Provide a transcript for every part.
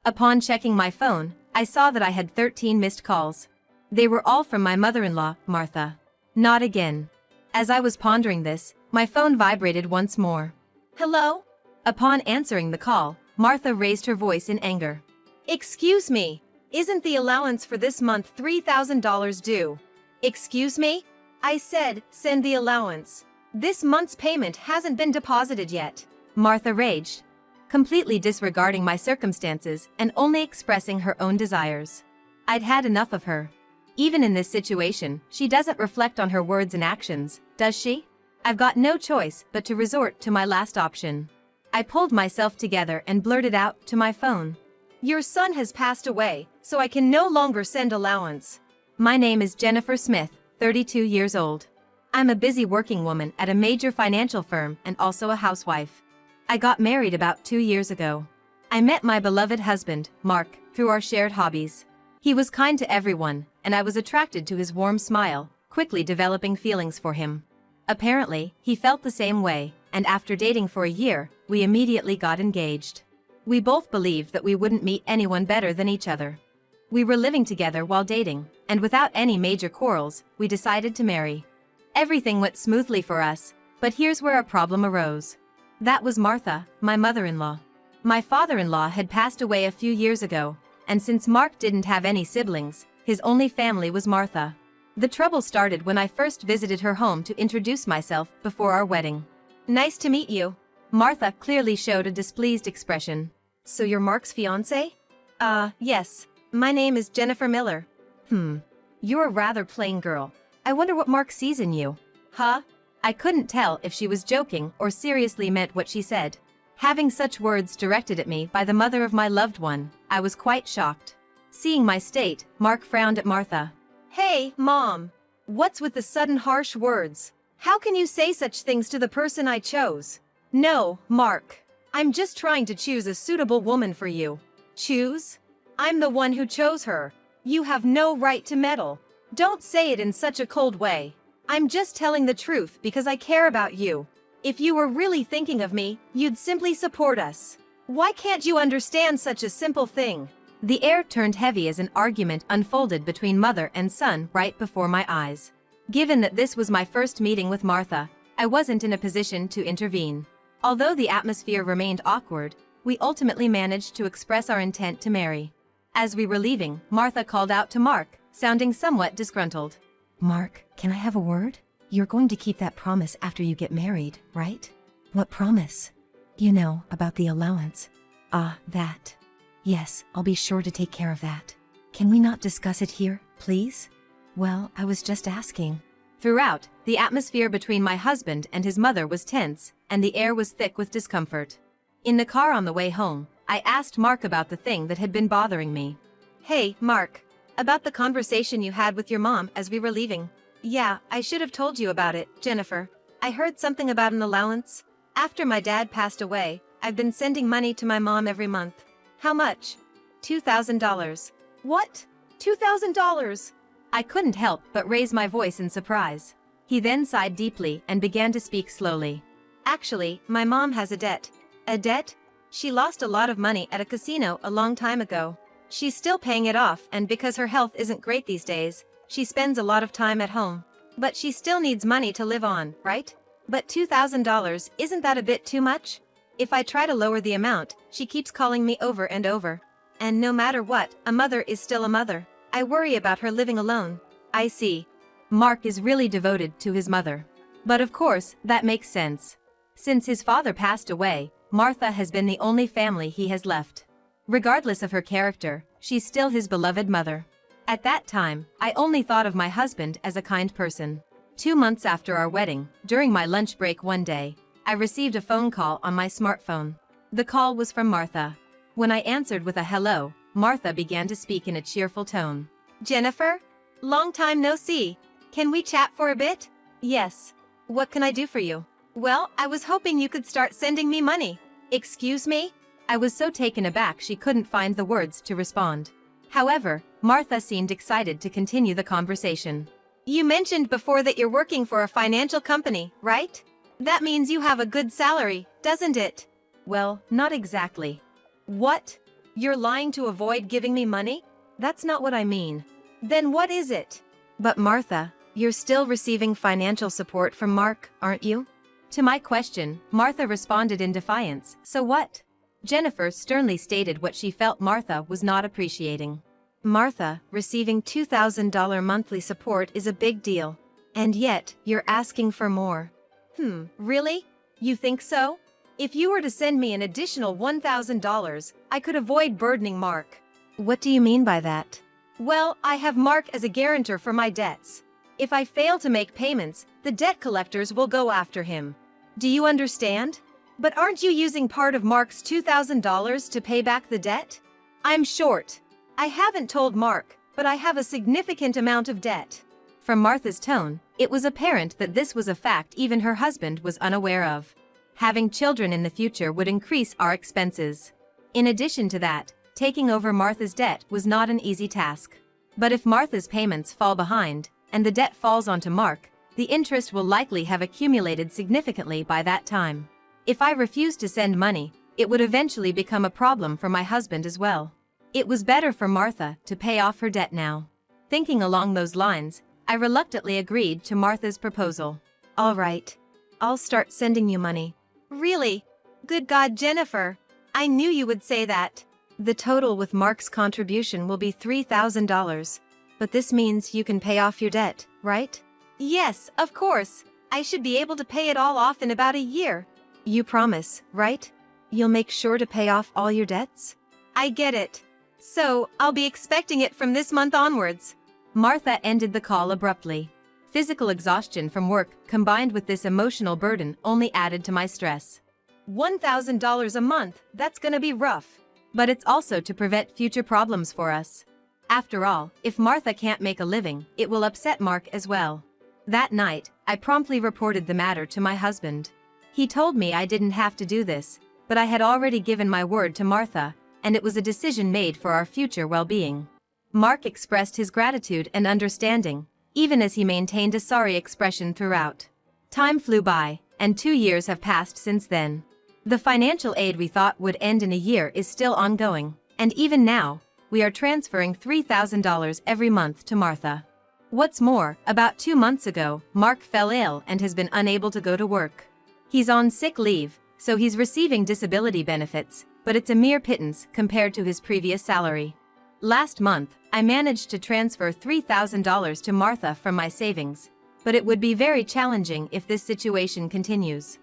Upon checking my phone, I saw that I had 13 missed calls. They were all from my mother-in-law, Martha. Not again. As I was pondering this, my phone vibrated once more. Hello? Upon answering the call, Martha raised her voice in anger. Excuse me, isn't the allowance for this month $3,000 due? Excuse me? I said, send the allowance. This month's payment hasn't been deposited yet. Martha raged, completely disregarding my circumstances and only expressing her own desires. I'd had enough of her. Even in this situation, she doesn't reflect on her words and actions, does she? I've got no choice but to resort to my last option. I pulled myself together and blurted out to my phone. Your son has passed away, so I can no longer send allowance. My name is Jennifer Smith, 32 years old. I'm a busy working woman at a major financial firm and also a housewife. I got married about 2 years ago. I met my beloved husband, Mark, through our shared hobbies. He was kind to everyone, and I was attracted to his warm smile, quickly developing feelings for him. Apparently, he felt the same way, and after dating for a year, we immediately got engaged. We both believed that we wouldn't meet anyone better than each other. We were living together while dating, and without any major quarrels, we decided to marry. Everything went smoothly for us, but here's where a problem arose. That was Martha, my mother-in-law. My father-in-law had passed away a few years ago, and since Mark didn't have any siblings, his only family was Martha. The trouble started when I first visited her home to introduce myself before our wedding. Nice to meet you. Martha clearly showed a displeased expression. So you're Mark's fiancé? Yes. My name is Jennifer Miller. You're a rather plain girl. I wonder what Mark sees in you. Huh? I couldn't tell if she was joking or seriously meant what she said. Having such words directed at me by the mother of my loved one, I was quite shocked. Seeing my state, Mark frowned at Martha. Hey, Mom! What's with the sudden harsh words? How can you say such things to the person I chose? No, Mark. I'm just trying to choose a suitable woman for you. Choose? I'm the one who chose her. You have no right to meddle. Don't say it in such a cold way. I'm just telling the truth because I care about you. If you were really thinking of me, you'd simply support us. Why can't you understand such a simple thing? The air turned heavy as an argument unfolded between mother and son right before my eyes. Given that this was my first meeting with Martha, I wasn't in a position to intervene. Although the atmosphere remained awkward, we ultimately managed to express our intent to marry. As we were leaving, Martha called out to Mark, sounding somewhat disgruntled. Mark, can I have a word? You're going to keep that promise after you get married, right? What promise? You know, about the allowance. That. Yes, I'll be sure to take care of that. Can we not discuss it here, please? Well, I was just asking. Throughout, the atmosphere between my husband and his mother was tense, and the air was thick with discomfort. In the car on the way home, I asked Mark about the thing that had been bothering me. Hey, Mark. About the conversation you had with your mom as we were leaving. Yeah, I should have told you about it, Jennifer. I heard something about an allowance. After my dad passed away, I've been sending money to my mom every month. How much? $2,000. What? $2,000? I couldn't help but raise my voice in surprise. He then sighed deeply and began to speak slowly. Actually, my mom has a debt. A debt? She lost a lot of money at a casino a long time ago. She's still paying it off, and because her health isn't great these days, she spends a lot of time at home. But she still needs money to live on, right? But $2,000, isn't that a bit too much? If I try to lower the amount, she keeps calling me over and over. And no matter what, a mother is still a mother. I worry about her living alone. I see. Mark is really devoted to his mother. But of course, that makes sense. Since his father passed away, Martha has been the only family he has left. Regardless of her character, she's still his beloved mother. At that time, I only thought of my husband as a kind person. 2 months after our wedding, during my lunch break one day, I received a phone call on my smartphone. The call was from Martha. When I answered with a hello, Martha began to speak in a cheerful tone. Jennifer? Long time no see. Can we chat for a bit? Yes. What can I do for you? Well, I was hoping you could start sending me money. Excuse me? I was so taken aback she couldn't find the words to respond. However, Martha seemed excited to continue the conversation. You mentioned before that you're working for a financial company, right? That means you have a good salary, doesn't it? Well, not exactly. What? You're lying to avoid giving me money? That's not what I mean. Then what is it? But Martha, you're still receiving financial support from Mark, aren't you? To my question, Martha responded in defiance, so what? Jennifer sternly stated what she felt Martha was not appreciating. Martha, receiving $2,000 monthly support is a big deal. And yet, you're asking for more. Really? You think so? If you were to send me an additional $1,000, I could avoid burdening Mark. What do you mean by that? Well, I have Mark as a guarantor for my debts. If I fail to make payments, the debt collectors will go after him. Do you understand? But aren't you using part of Mark's $2,000 to pay back the debt? I'm short. I haven't told Mark, but I have a significant amount of debt. From Martha's tone, it was apparent that this was a fact even her husband was unaware of. Having children in the future would increase our expenses. In addition to that, taking over Martha's debt was not an easy task. But if Martha's payments fall behind, and the debt falls onto Mark, the interest will likely have accumulated significantly by that time. If I refuse to send money, it would eventually become a problem for my husband as well. It was better for Martha to pay off her debt now. Thinking along those lines, I reluctantly agreed to Martha's proposal. All right. I'll start sending you money. Really? Good God, Jennifer. I knew you would say that. The total with Mark's contribution will be $3,000. But this means you can pay off your debt, right? Yes, of course. I should be able to pay it all off in about a year. You promise, right? You'll make sure to pay off all your debts? I get it. So, I'll be expecting it from this month onwards. Martha ended the call abruptly. Physical exhaustion from work combined with this emotional burden only added to my stress. $1,000 a month, that's gonna be rough. But it's also to prevent future problems for us. After all, if Martha can't make a living, it will upset Mark as well. That night, I promptly reported the matter to my husband. He told me I didn't have to do this, but I had already given my word to Martha, and it was a decision made for our future well-being. Mark expressed his gratitude and understanding, even as he maintained a sorry expression throughout. Time flew by, and 2 years have passed since then. The financial aid we thought would end in a year is still ongoing, and even now, we are transferring $3,000 every month to Martha. What's more, about 2 months ago, Mark fell ill and has been unable to go to work. He's on sick leave, so he's receiving disability benefits, but it's a mere pittance compared to his previous salary. Last month, I managed to transfer $3,000 to Martha from my savings, but it would be very challenging if this situation continues.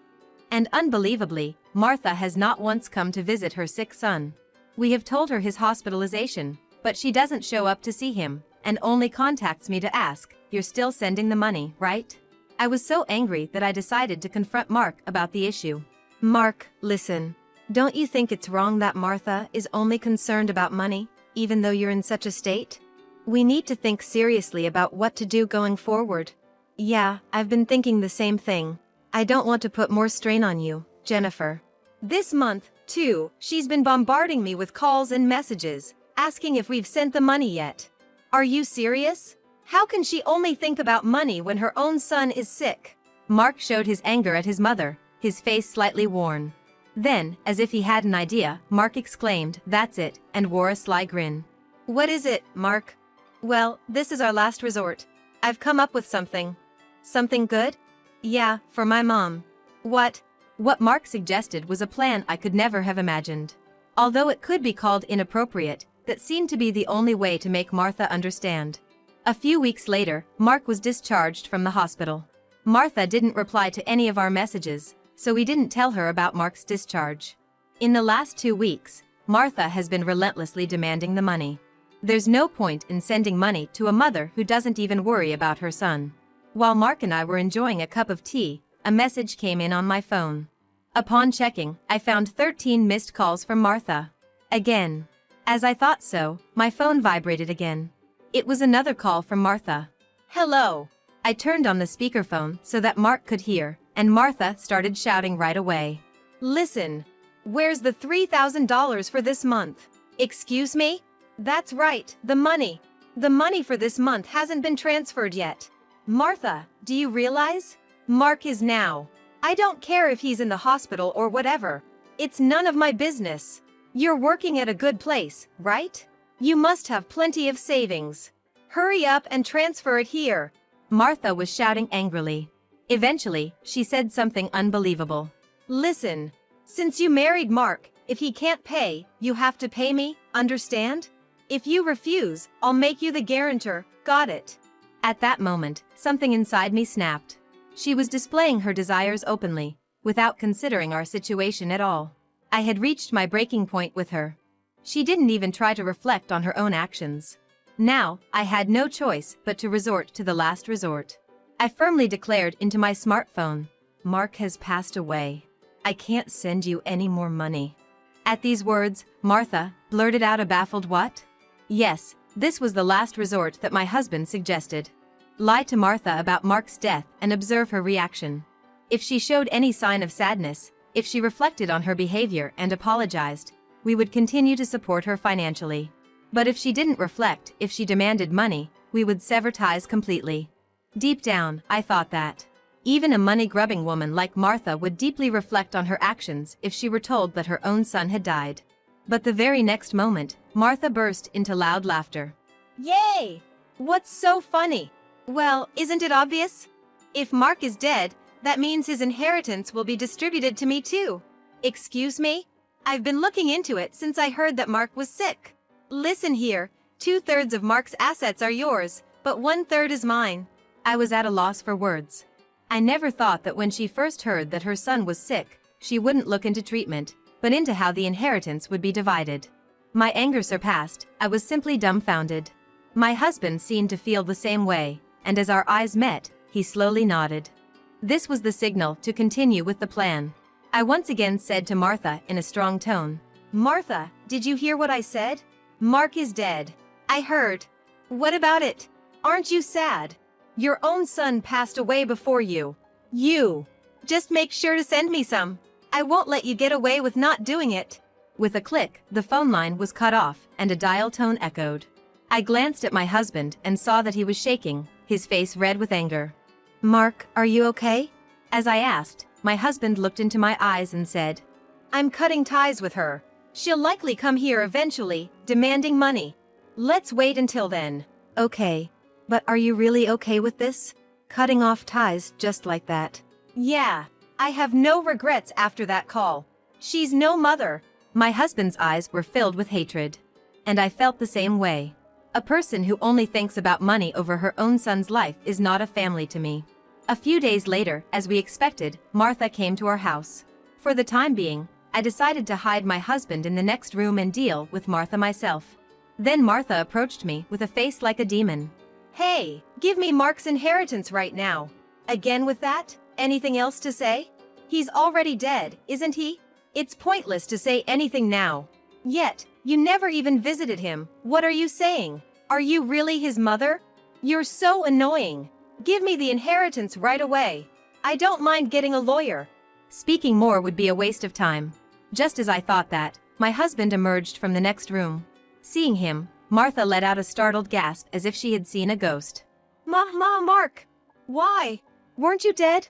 And unbelievably, Martha has not once come to visit her sick son. We have told her his hospitalization, but she doesn't show up to see him, and only contacts me to ask, "You're still sending the money, right?" I was so angry that I decided to confront Mark about the issue. Mark, listen. Don't you think it's wrong that Martha is only concerned about money, even though you're in such a state? We need to think seriously about what to do going forward. Yeah, I've been thinking the same thing. I don't want to put more strain on you, Jennifer. This month, too, she's been bombarding me with calls and messages, asking if we've sent the money yet. Are you serious? How can she only think about money when her own son is sick? Mark showed his anger at his mother, his face slightly worn. Then, as if he had an idea, Mark exclaimed, "That's it," and wore a sly grin. What is it, Mark? Well, this is our last resort. I've come up with something. Something good? Yeah, for my mom. What? What Mark suggested was a plan I could never have imagined. Although it could be called inappropriate, that seemed to be the only way to make Martha understand. A few weeks later, Mark was discharged from the hospital. Martha didn't reply to any of our messages, so we didn't tell her about Mark's discharge. In the last 2 weeks, Martha has been relentlessly demanding the money. There's no point in sending money to a mother who doesn't even worry about her son. While Mark and I were enjoying a cup of tea, a message came in on my phone. Upon checking, I found 13 missed calls from Martha. Again. As I thought so, my phone vibrated again. It was another call from Martha. Hello. I turned on the speakerphone so that Mark could hear, and Martha started shouting right away. Listen. Where's the $3,000 for this month? Excuse me? That's right, the money. The money for this month hasn't been transferred yet. Martha, do you realize? Mark is now. I don't care if he's in the hospital or whatever. It's none of my business. You're working at a good place, right? You must have plenty of savings. Hurry up and transfer it here. Martha was shouting angrily. Eventually, she said something unbelievable. Listen, since you married Mark, if he can't pay, you have to pay me, understand? If you refuse, I'll make you the guarantor, got it? At that moment, something inside me snapped. She was displaying her desires openly, without considering our situation at all. I had reached my breaking point with her. She didn't even try to reflect on her own actions. Now, I had no choice but to resort to the last resort. I firmly declared into my smartphone, Mark has passed away. I can't send you any more money. At these words, Martha blurted out a baffled what? Yes, this was the last resort that my husband suggested. Lie to Martha about Mark's death and observe her reaction. If she showed any sign of sadness, if she reflected on her behavior and apologized, we would continue to support her financially. But if she didn't reflect, if she demanded money, we would sever ties completely. Deep down, I thought that even a money-grubbing woman like Martha would deeply reflect on her actions if she were told that her own son had died. But the very next moment, Martha burst into loud laughter. Yay! What's so funny? Well, isn't it obvious? If Mark is dead, that means his inheritance will be distributed to me too. Excuse me? I've been looking into it since I heard that Mark was sick. Listen here, 2/3 of Mark's assets are yours, but 1/3 is mine. I was at a loss for words. I never thought that when she first heard that her son was sick, she wouldn't look into treatment, but into how the inheritance would be divided. My anger surpassed, I was simply dumbfounded. My husband seemed to feel the same way, and as our eyes met, he slowly nodded. This was the signal to continue with the plan. I once again said to Martha in a strong tone, Martha, did you hear what I said? Mark is dead. I heard. What about it? Aren't you sad? Your own son passed away before you. You. Just make sure to send me some. I won't let you get away with not doing it. With a click, the phone line was cut off and a dial tone echoed. I glanced at my husband and saw that he was shaking, his face red with anger. Mark, are you okay? As I asked, my husband looked into my eyes and said, I'm cutting ties with her. She'll likely come here eventually, demanding money. Let's wait until then. Okay. But are you really okay with this? Cutting off ties just like that? Yeah. I have no regrets after that call. She's no mother. My husband's eyes were filled with hatred. And I felt the same way. A person who only thinks about money over her own son's life is not a family to me. A few days later, as we expected, Martha came to our house. For the time being, I decided to hide my husband in the next room and deal with Martha myself. Then Martha approached me with a face like a demon. Hey, give me Mark's inheritance right now. Again with that? Anything else to say? He's already dead, isn't he? It's pointless to say anything now. Yet, you never even visited him. What are you saying? Are you really his mother? You're so annoying. Give me the inheritance right away. I don't mind getting a lawyer. Speaking more would be a waste of time. Just as I thought that, my husband emerged from the next room. Seeing him, Martha let out a startled gasp as if she had seen a ghost. Mark! Why? Weren't you dead?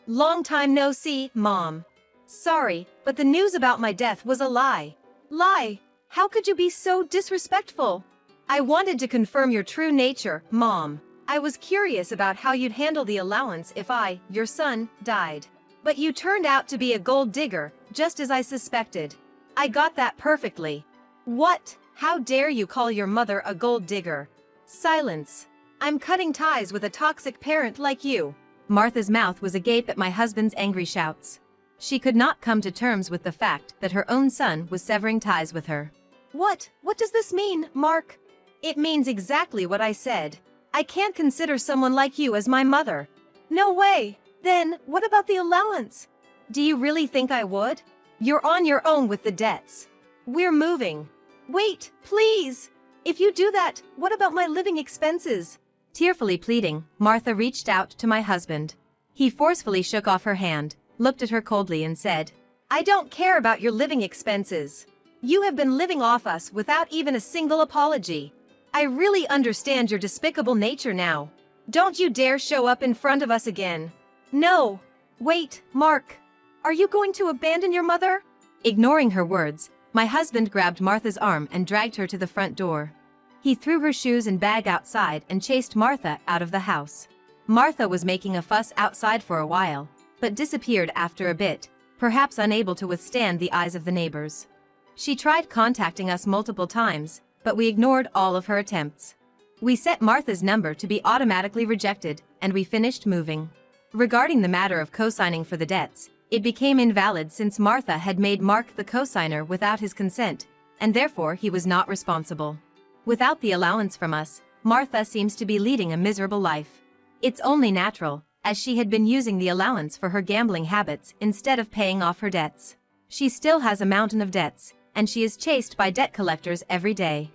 Long time no see, Mom. Sorry, but the news about my death was a lie. Lie? How could you be so disrespectful? I wanted to confirm your true nature, Mom. I was curious about how you'd handle the allowance if I, your son, died. But you turned out to be a gold digger, just as I suspected. I got that perfectly. What? How dare you call your mother a gold digger? Silence. I'm cutting ties with a toxic parent like you. Martha's mouth was agape at my husband's angry shouts. She could not come to terms with the fact that her own son was severing ties with her. What does this mean, Mark? It means exactly what I said. I can't consider someone like you as my mother. No way. Then, what about the allowance? Do you really think I would? You're on your own with the debts. We're moving. Wait, please! If you do that, what about my living expenses? Tearfully pleading, Martha reached out to my husband. He forcefully shook off her hand, looked at her coldly and said, I don't care about your living expenses. You have been living off us without even a single apology. I really understand your despicable nature now. Don't you dare show up in front of us again. No. Wait, Mark. Are you going to abandon your mother? Ignoring her words, My husband grabbed Martha's arm and dragged her to the front door. He threw her shoes and bag outside and chased Martha out of the house. Martha was making a fuss outside for a while, but disappeared after a bit, perhaps unable to withstand the eyes of the neighbors. She tried contacting us multiple times, but we ignored all of her attempts. We set Martha's number to be automatically rejected, and we finished moving. Regarding the matter of co-signing for the debts, it became invalid since Martha had made Mark the co-signer without his consent, and therefore he was not responsible. Without the allowance from us, Martha seems to be leading a miserable life. It's only natural, as she had been using the allowance for her gambling habits instead of paying off her debts. She still has a mountain of debts, and she is chased by debt collectors every day.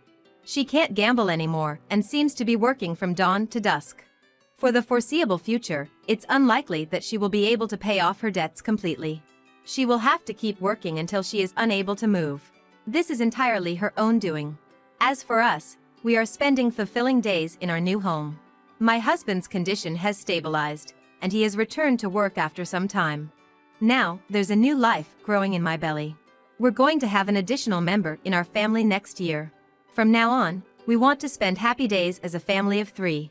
She can't gamble anymore and seems to be working from dawn to dusk. For the foreseeable future, it's unlikely that she will be able to pay off her debts completely. She will have to keep working until she is unable to move. This is entirely her own doing. As for us, we are spending fulfilling days in our new home. My husband's condition has stabilized, and he has returned to work after some time. Now, there's a new life growing in my belly. We're going to have an additional member in our family next year. From now on, we want to spend happy days as a family of 3.